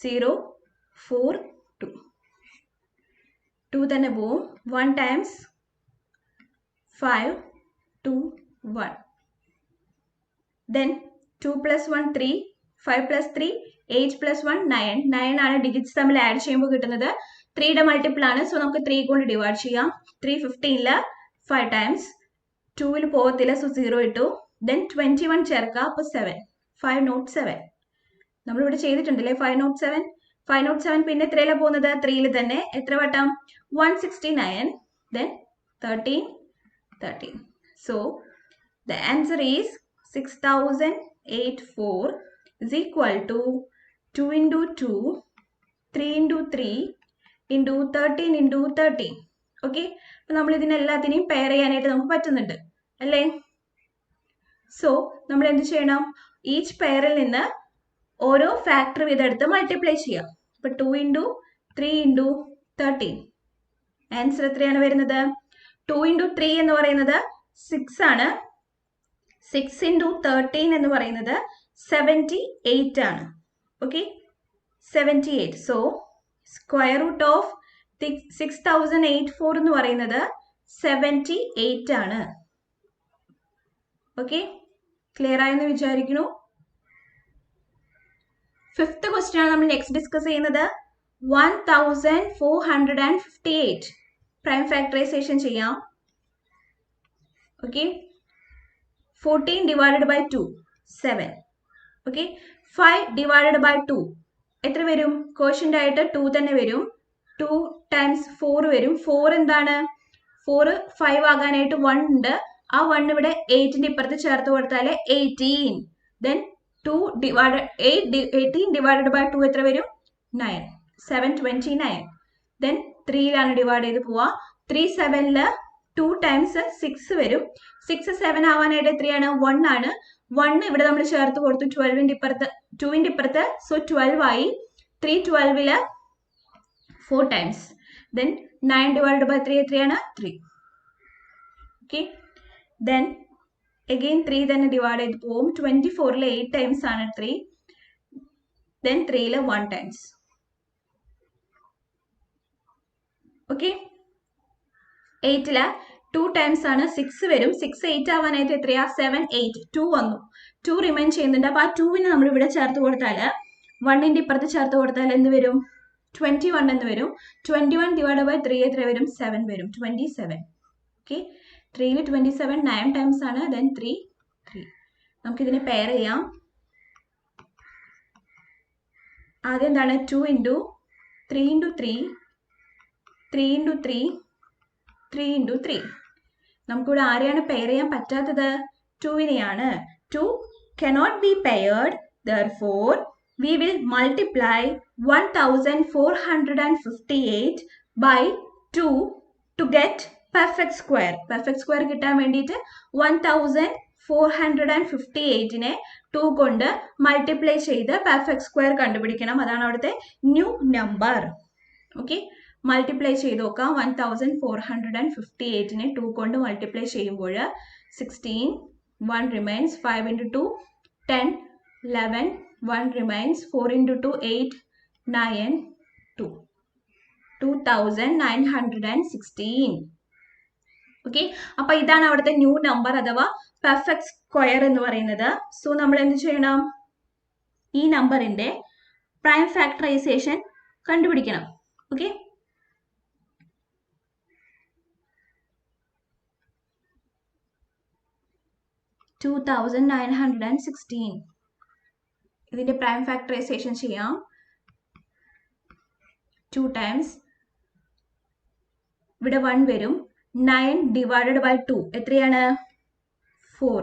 0 4 2. 2 തന്നെ പോവും. 1 times 5 2 1. Then 2 plus 1 3. 5 plus 3 8 plus 1 9. 9 ആണ് ഡിജിറ്റ്സ് തമ്മിൽ ആഡ് ചെയ്യുമ്പോൾ കിട്ടുന്നത്. 3യുടെ മൾട്ടിപ്പിൾ ആണ്. സോ നമുക്ക് 3 കൊണ്ട് ഡിവൈഡ് ചെയ്യാം. 3 15ല് 5 ടൈംസ് 2ൽ പോകത്തില്ല. സോ 0 ഇട്ടു. ദെൻ 21 ചേർക്കുക. അപ്പോൾ 7. 5 not 7. നമ്മളിവിടെ ചെയ്തിട്ടുണ്ടല്ലേ 5 not 7. 5 not 7 പിന്നെ എത്രയിലാണ് പോകുന്നത്? 3ൽ തന്നെ. എത്ര വട്ടം? 169. Then 13 13. So the answer is 6084 is equal to 2 into 2, 3 into 3 into 13 into 13. Okay, അപ്പൊ നമ്മൾ ഇതിനെല്ലാത്തിനെയും പെയർ ചെയ്യാനായിട്ട് നമുക്ക് പറ്റുന്നുണ്ട് അല്ലേ? സോ നമ്മൾ എന്ത് ചെയ്യണം? ഈച്ച് പെയറിൽ നിന്ന് ഓരോ ഫാക്ടർ വീതെടുത്ത് മൾട്ടിപ്ലൈ ചെയ്യാം. അപ്പൊ 2 into 3 into 13. ആൻസർ എത്രയാണ് വരുന്നത്? 2 into 3 എന്ന് പറയുന്നത് 6 ആണ്. 6 into 13 എന്ന് പറയുന്നത് 78 ആണ്. Okay, 78. So square root of 6084 എന്ന് പറയുന്നത് 78 ആണ്. ഓക്കെ, ക്ലിയർ ആയെന്ന് വിചാരിക്കുന്നു. 5th ക്വസ്റ്റ്യൻ ആണ് നമ്മൾ നെക്സ്റ്റ് ഡിസ്കസ് ചെയ്യുന്നത്. 1458 പ്രൈം ഫാക്ടറൈസേഷൻ ചെയ്യാം. Okay, 14 divided by 2 7. Okay, 5 divided by 2 എത്ര വരും? കോഷ്യന്റ് ആയിട്ട് 2 തന്നെ വരും. 2 times 4 വരും. 4 എന്താണ്? 4 5 ആകാനായിട്ട് 1 ഉണ്ട്. ആ 1 ഇവിടെ 8ന്റെ ഇപ്പുറത്ത് ചേർത്ത് കൊടുത്താൽ 18. Then 18 divided by 2 എത്ര വരും? 9. 729. Then 3ലാണ് ഡിവൈഡ് ചെയ്ത് പോവാ. 3 7ല് 2 times 6 വരും. 6 7 ആവാനായിട്ട് എത്രയാണ്? 1 ആണ്. 1 ഇവിടെ നമ്മൾ ചേർത്ത് കൊടുത്തു 12ന്റെ ഇപ്പുറത്ത് 2ന്റെ ഇപ്പുറത്ത്. സോ 12 ആയി. 3 12ല് 4 times. Then 9 divided by 3 എത്രയാണ്? 3. ഓക്കെ, then again 3 തന്നെ ഡിവൈഡ് ചെയ്ത് പോവും. 24ല് 8 times ആണ് 3. Then 3ല് 1 times. ഓക്കെ, 8ല് 2 times ആണ് 6 വരും. 6 8 ആവാനായിട്ട് എത്രയാ? 7 8. 2 വന്നു. 2 റിമൈൻ ചെയ്യുന്നുണ്ട്. അപ്പൊ ആ 2വിനെ നമ്മൾ ഇവിടെ ചേർത്ത് കൊടുത്താൽ 1ന്റെ ഇപ്പുറത്ത് ചേർത്ത് കൊടുത്താൽ എന്ത് വരും? 21 എന്ന് വരും. 21 divided by 3 എത്ര വരും? 7 വരും. 27. ഓക്കെ, 3ല് 27 9 times ആണ്. Then 3 3. നമുക്കിതിനെ പെയർ ചെയ്യാം. ആദ്യം എന്താണ്? 2 into 3 into 3 3 into 3 3 into 3. നമുക്കിവിടെ ആരെയാണ് പെയർ ചെയ്യാൻ പറ്റാത്തത്? 2വിനെയാണ്. 2 cannot be paired. Therefore, we will multiply 1458 by 2 to get perfect square. Perfect square കിട്ടാൻ വേണ്ടിയിട്ട് 1458നെ 2 കൊണ്ട് മൾട്ടിപ്ലൈ ചെയ്ത് പെർഫെക്റ്റ് സ്ക്വയർ കണ്ടുപിടിക്കണം. അതാണ് അവിടുത്തെ ന്യൂ നമ്പർ. ഓക്കെ, മൾട്ടിപ്ലൈ ചെയ്ത് നോക്കാം. 1458നെ 2 കൊണ്ട് മൾട്ടിപ്ലൈ ചെയ്യുമ്പോൾ 16, 1 remains, 5 into 2 10, 11, 1 remains, 4 into 2 8, 9, 2, 2916. Okay, അപ്പൊ ഇതാണ് അവിടുത്തെ ന്യൂ നമ്പർ അഥവാ പെർഫെക്റ്റ് സ്ക്വയർ എന്ന് പറയുന്നത്. സോ നമ്മൾ എന്ത് ചെയ്യണം? ഈ നമ്പറിന്റെ പ്രൈം ഫാക്ടറൈസേഷൻ കണ്ടുപിടിക്കണം. ഓക്കെ, ഇതിന്റെ പ്രൈം ഫാക്ടറൈസേഷൻ ചെയ്യാം. 2 times ഇവിടെ 1 വരും. 9 ഡിവൈഡഡ് ബൈ 2 എത്രയാണ്? 4.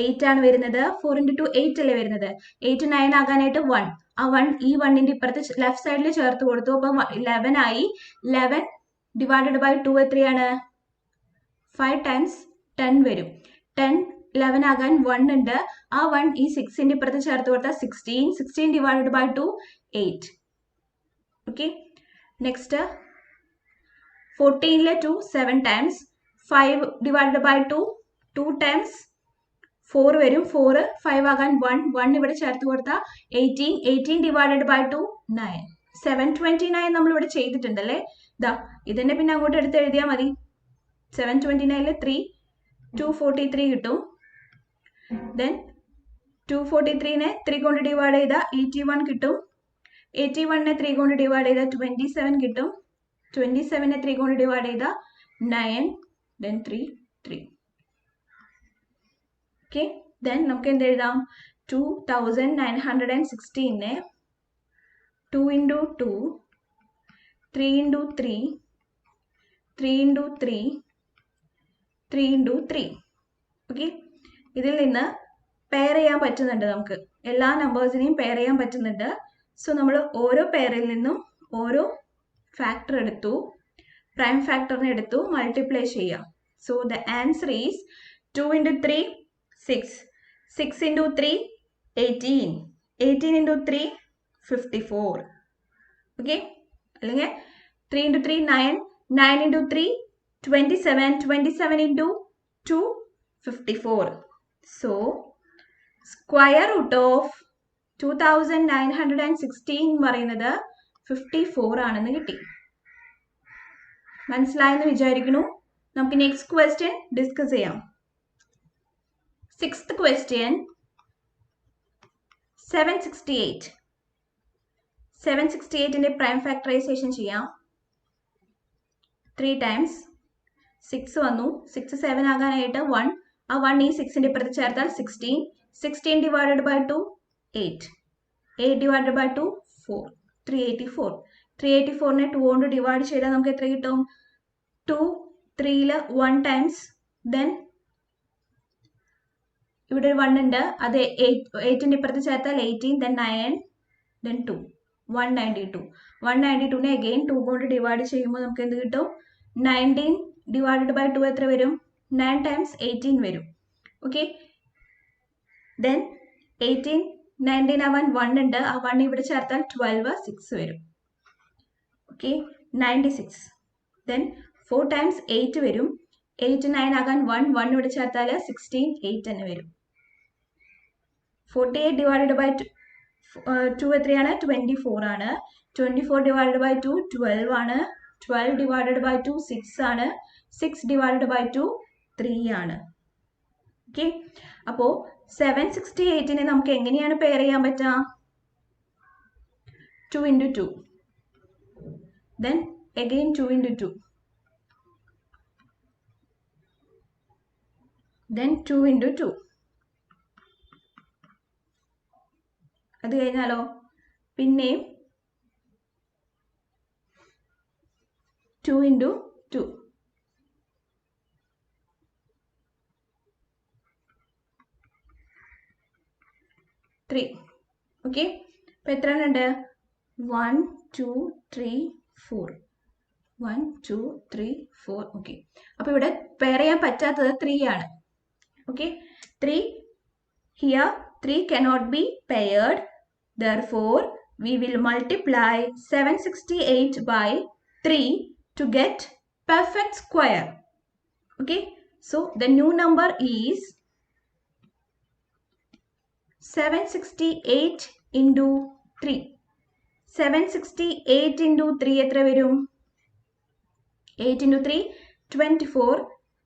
8 ആണ് വരുന്നത്. 4 into 2 8 അല്ലേ വരുന്നത്. 8 9 ആകാനായിട്ട് 1. ആ 1 ഈ 1ന്റെ ഇപ്പുറത്ത് ലെഫ്റ്റ് സൈഡിൽ ചേർത്ത് കൊടുത്തു. അപ്പൊ 11 ആയി. 11 ഡിവൈഡഡ് ബൈ 2 എത്രയാണ്? 5 times 10 വരും. 10 11 ആകാൻ 1 ഉണ്ട്. ആ 1 ഈ 6ന്റെ ഇപ്പുറത്ത് ചേർത്ത് കൊടുത്താൽ 16. 16 ഡിവൈഡഡ് ബൈ 2 8. ഓക്കെ, നെക്സ്റ്റ് 14ലെ 2 7 times. 5 ഡിവൈഡഡ് ബൈ 2 2 times 4 വരും. 4 5 ആകാൻ 1 1 ഇവിടെ ചേർത്ത് കൊടുത്താൽ 18. 18 ഡിവൈഡഡ് ബൈ 2 9. 729 നമ്മൾ ഇവിടെ ചെയ്തിട്ടുണ്ടല്ലേ. ഇതാ ഇതിന്റെ പിന്നെ അങ്ങോട്ട് എടുത്ത് എഴുതിയാൽ മതി. 729ല് 3 243 കിട്ടും. ദെൻ 243നെ 3 കൊണ്ട് ഡിവൈഡ് ചെയ്താൽ 81 കിട്ടും. 81നെ 3 കൊണ്ട് ഡിവൈഡ് ചെയ്താൽ 27 കിട്ടും. 27നെ 3 കൊണ്ട് ഡിവൈഡ് ചെയ്താൽ 9. ദെൻ 3 3. ഓക്കെ, ദെൻ നമുക്ക് എന്ത് എഴുതാം? 2916നെ 2 into 2 3 into 3 3 into 3 3 into 3. Okay, ഇതിൽ നിന്ന് പെയർ ചെയ്യാൻ പറ്റുന്നുണ്ട്. നമുക്ക് എല്ലാ നമ്പേഴ്സിനെയും പെയർ ചെയ്യാൻ പറ്റുന്നുണ്ട്. സോ നമ്മൾ ഓരോ പെയറിൽ നിന്നും ഓരോ ഫാക്ടർ എടുത്തു, പ്രൈം ഫാക്ടറിനെ എടുത്തു, മൾട്ടിപ്ലൈ ചെയ്യാം. So the answer is 2 into 3 6, 6 into 3 18, 18 into 3 54. Okay, അല്ലെങ്കിൽ 3 into 3 9, 9 into 3 27, 27 into 2 54. So square root of 2916 പറയുന്നത് 54 ആണെന്ന് കിട്ടി. മനസ്സിലായെന്ന് വിചാരിക്കുന്നു. നമുക്ക് നെക്സ്റ്റ് ക്വസ്റ്റ്യൻ ഡിസ്കസ് ചെയ്യാം. 6th question 768. 768ന്റെ പ്രൈം ഫാക്ടറൈസേഷൻ ചെയ്യാം. 3 times 6 വന്നു. 6 7 ആകാനായിട്ട് 1. ആ 1 ഈ 6ന്റെ ഇപ്പുറത്ത് ചേർത്താൽ 16. 16 ഡിവൈഡഡ് ബൈ 2 8. 8 divided by 2 4. 384. 384നെ 2 കൊണ്ട് ഡിവൈഡ് ചെയ്താൽ നമുക്ക് എത്ര കിട്ടും? 2 3ല് 1 times. ദെൻ ഇവിടെ ഒരു 1 ഉണ്ട്. അത് 8ന്റെ ഇപ്പുറത്ത് ചേർത്താൽ 18. ദെൻ 9. ദെൻ 2 192. 192നെ അഗെയിൻ 2 കൊണ്ട് ഡിവൈഡ് ചെയ്യുമ്പോൾ നമുക്ക് എന്ത് കിട്ടും? 19 ഡിവൈഡഡ് ബൈ 2 എത്ര വരും? 9 times 18 വരും. ഓക്കെ, ദെൻ 18 19 ആവാൻ 1 ഉണ്ട്. ആ 1 ഇവിടെ ചേർത്താൽ 12 6 വരും. ഓക്കെ, 96. ദെൻ 4 times 8 വരും. 8 9 ആകാൻ 1 1 ഇവിടെ ചേർത്താൽ 16 8 തന്നെ വരും. 48 ഡിവൈഡഡ് ബൈ 2 എത്രയാണ്? 24 ആണ്. 24 ഡിവൈഡഡ് ബൈ 2 12 ആണ്. 12 ഡിവൈഡഡ് ബൈ 2 6 ആണ്. 6 ഡിവൈഡഡ് ബൈ 2 3 ആണ്. ഓക്കെ, അപ്പോ 768നെ നമുക്ക് എങ്ങനെയാണ് പെയർ ചെയ്യാൻ പറ്റുക? 2 into 2. Then again 2 into 2. Then 2 into 2. അത് കഴിഞ്ഞാലോ പിന്നെയും 2 into 2. ത്രീ. ഓക്കെ, അപ്പൊ എത്ര ഉണ്ട്? 1 2 3 4. 1 2 3 4 ഓക്കെ. അപ്പോൾ ഇവിടെ പെയർ ചെയ്യാൻ പറ്റാത്തത് 3 ആണ്. Okay, 3 here 3 cannot be paired. Therefore we will multiply 768 by 3 to get perfect square. Okay, so the new number is 768 into 3. 768 into 3 എത്ര വരും? 8 into 3 24,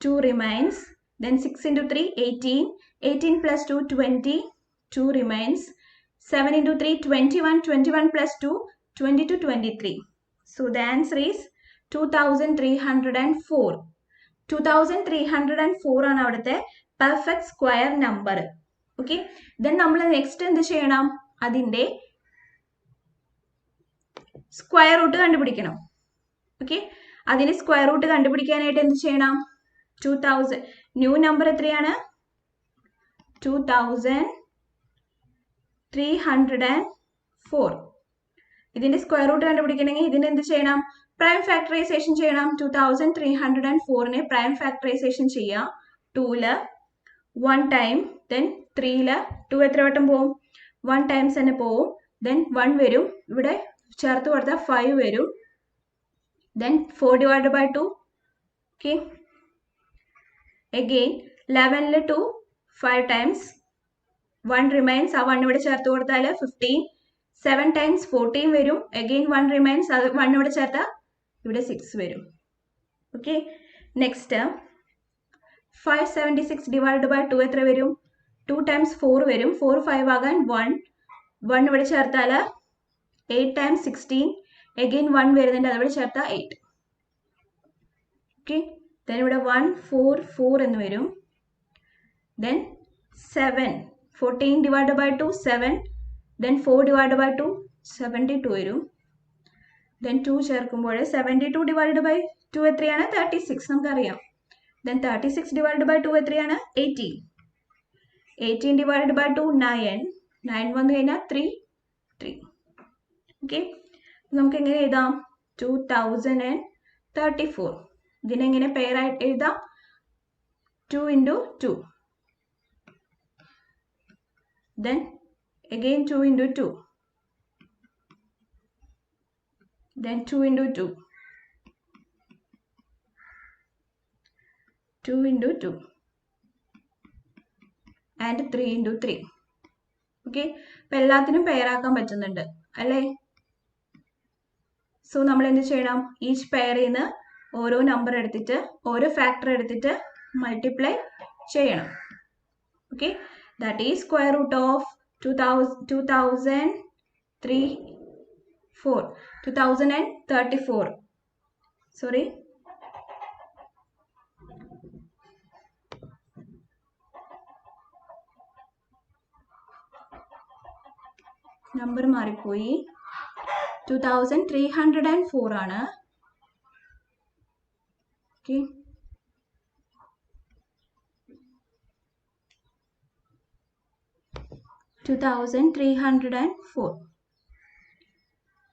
2 remains. Then 6 into 3 18, 18 plus 2 20, 2 remains. 7 into 3 21, 21 plus 2 22, 23. So the answer is 2304. 2304 ആണ് അവിടുത്തെ perfect square number. Okay, then നമ്മൾ next എന്ത് ചെയ്യണം? അതിൻ്റെ square root കണ്ടുപിടിക്കണം. Okay, അതിന് സ്ക്വയർ റൂട്ട് കണ്ടുപിടിക്കാനായിട്ട് എന്ത് ചെയ്യണം? 2000 ന്യൂ നമ്പർ എത്രയാണ്? 2304. ഇതിന്റെ സ്ക്വയർ റൂട്ട് കണ്ടുപിടിക്കണമെങ്കിൽ ഇതിന് എന്ത് ചെയ്യണം? പ്രൈം ഫാക്ടറൈസേഷൻ ചെയ്യണം. 2304നെ പ്രൈം ഫാക്ടറൈസേഷൻ ചെയ്യാം. 2ല് 1 ടൈം, ദെൻ 3ല് 2 എത്ര വട്ടം പോവും? 1 ടൈംസ് തന്നെ പോവും. ദെൻ 1 വരും, ഇവിടെ ചേർത്ത് കൊടുത്താൽ 5 വരും. Then 4 divided by 2. Okay. Again 11 2 5 times. 1 remains. ആ 1 ഇവിടെ ചേർത്ത് കൊടുത്താൽ 15. 7 times 14 വരും. Again 1 remains. അത് 1 ഇവിടെ ചേർത്താൽ ഇവിടെ 6 വരും. Okay. Next 576 divided by 2 എത്ര വരും? 2 times 4 വരും. 4 5 ആകാൻ 1 ഇവിടെ ചേർത്താൽ 8 times 16. Again 1 വരുന്നുണ്ട്, അതവിടെ ചേർത്ത 8. ഓക്കെ, ദെൻ ഇവിടെ 1 4 4 എന്ന് വരും. Then 7 14 divide by 2 7. Then 4 divide by 2 72 വരും. ദെൻ 2 ചേർക്കുമ്പോൾ 72 ഡിവൈഡ് ബൈ 2 എത്രയാണ്? 36 നമുക്കറിയാം. ദെൻ 36 ഡിവൈഡ് ബൈ 2 എത്രയാണ്? 18. 18 ഡിവൈഡ് ബൈ 2 9. 9 വന്നു കഴിഞ്ഞാൽ 3 3. ഓക്കെ, നമുക്ക് എങ്ങനെ എഴുതാം? 2034. ഇതിനെങ്ങനെ പെയർ ആയിട്ട് എഴുതാം? 2 into 2. Then again 2 into 2. Then 2 into 2. 2 into 2. And 3 into 3. Okay, അപ്പം എല്ലാത്തിനും പെയർ ആക്കാൻ പറ്റുന്നുണ്ട് അല്ലേ? സോ നമ്മൾ എന്ത് ചെയ്യണം? ഈച്ച് പെയറിൽ നിന്ന് ഓരോ നമ്പർ എടുത്തിട്ട് ഓരോ ഫാക്ടർ എടുത്തിട്ട് മൾട്ടിപ്ലൈ ചെയ്യണം. Okay, that is square root of 2034. Sorry, number മാറിപ്പോയി. 2304 ആണ്. ഓക്കെ,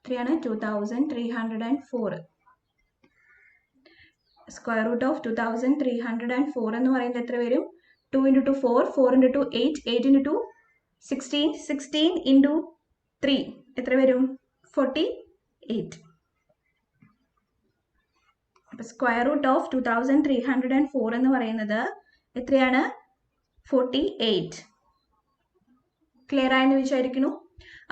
എത്രയാണ്? 2304. സ്ക്വയർ റൂട്ട് ഓഫ് 2304 എന്ന് പറയുന്നത് എത്ര വരും? 2 into 2 4, 4 into 2 8, 8 into 2 16, 16 into 3 എത്ര വരും? 48. അപ്പോൾ സ്ക്വയർ റൂട്ട് ഓഫ് 2304 എന്ന് പറയുന്നത് എത്രയാണ്? 48. ക്ലിയർ ആയെന്ന് വിചാരിക്കുന്നു.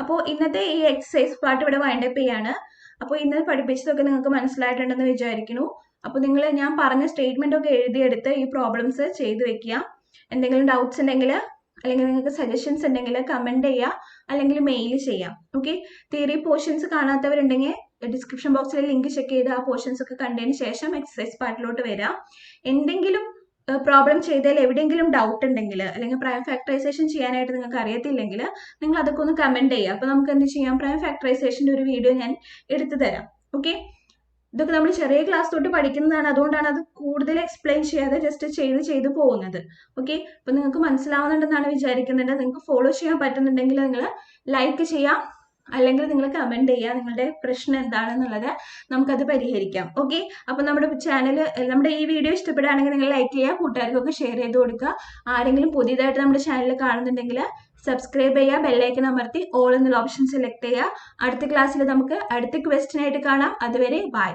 അപ്പോൾ ഇന്നത്തെ ഈ എക്സസൈസ് പാർട്ട് ഇവിടെ വൈൻഡപ്പ് ചെയ്യാണ്. അപ്പോൾ ഇന്ന് പഠിപ്പിച്ചതൊക്കെ നിങ്ങൾക്ക് മനസ്സിലായിട്ടുണ്ടെന്ന് വിചാരിക്കുന്നു. അപ്പോൾ നിങ്ങൾ ഞാൻ പറഞ്ഞ സ്റ്റേറ്റ്മെന്റ് ഒക്കെ എഴുതിയെടുത്ത് ഈ പ്രോബ്ലംസ് ചെയ്തു വെക്കുക. എന്തെങ്കിലും ഡൗട്ട്സ് ഉണ്ടെങ്കിൽ അല്ലെങ്കിൽ നിങ്ങൾക്ക് സജഷൻസ് ഉണ്ടെങ്കിൽ കമന്റ് ചെയ്യുക, അല്ലെങ്കിൽ മെയിൽ ചെയ്യാം. ഓക്കെ, തിയറി പോർഷൻസ് കാണാത്തവരുണ്ടെങ്കിൽ ഡിസ്ക്രിപ്ഷൻ ബോക്സിൽ ലിങ്ക് ചെക്ക് ചെയ്ത് ആ പോർഷൻസ് ഒക്കെ കണ്ടതിന് ശേഷം എക്സസൈസ് പാർട്ടിലോട്ട് വരാം. എന്തെങ്കിലും പ്രോബ്ലം ചെയ്തതിൽ എവിടെയെങ്കിലും ഡൗട്ട് ഉണ്ടെങ്കിൽ അല്ലെങ്കിൽ പ്രൈം ഫാക്ടറൈസേഷൻ ചെയ്യാനായിട്ട് നിങ്ങൾക്ക് അറിയത്തില്ലെങ്കിൽ നിങ്ങൾ അതൊക്കെ ഒന്ന് കമന്റ് ചെയ്യുക. അപ്പോൾ നമുക്ക് എന്ത് ചെയ്യാം? പ്രൈം ഫാക്ടറൈസേഷൻ്റെ ഒരു വീഡിയോ ഞാൻ എടുത്തു തരാം. ഓക്കെ, ഇതൊക്കെ നമ്മൾ ചെറിയ ക്ലാസ് തൊട്ട് പഠിക്കുന്നതാണ്, അതുകൊണ്ടാണ് അത് കൂടുതൽ എക്സ്പ്ലെയിൻ ചെയ്യാതെ ജസ്റ്റ് ചെയ്ത് പോകുന്നത്. ഓക്കെ, അപ്പോൾ നിങ്ങൾക്ക് മനസ്സിലാവുന്നുണ്ടെന്നാണ് വിചാരിക്കുന്നത്. നിങ്ങൾക്ക് ഫോളോ ചെയ്യാൻ പറ്റുന്നുണ്ടെങ്കിൽ നിങ്ങൾ ലൈക്ക് ചെയ്യാം, അല്ലെങ്കിൽ നിങ്ങൾ കമന്റ് ചെയ്യുക നിങ്ങളുടെ പ്രശ്നം എന്താണെന്നുള്ളത്, നമുക്കത് പരിഹരിക്കാം. ഓക്കെ, അപ്പോൾ നമ്മുടെ ഈ വീഡിയോ ഇഷ്ടപ്പെടുകയാണെങ്കിൽ നിങ്ങൾ ലൈക്ക് ചെയ്യുക, കൂട്ടുകാർക്കൊക്കെ ഷെയർ ചെയ്ത് കൊടുക്കുക. ആരെങ്കിലും പുതിയതായിട്ട് നമ്മുടെ ചാനൽ കാണുന്നുണ്ടെങ്കിൽ സബ്സ്ക്രൈബ് ചെയ്യുക, ബെല്ലൈക്കൺ അമർത്തി ഓൾ എന്നുള്ള ഓപ്ഷൻ സെലക്ട് ചെയ്യുക. അടുത്ത ക്ലാസ്സിൽ നമുക്ക് അടുത്ത ക്വസ്റ്റ്യൻ ആയിട്ട് കാണാം. അതുവരെ ബൈ.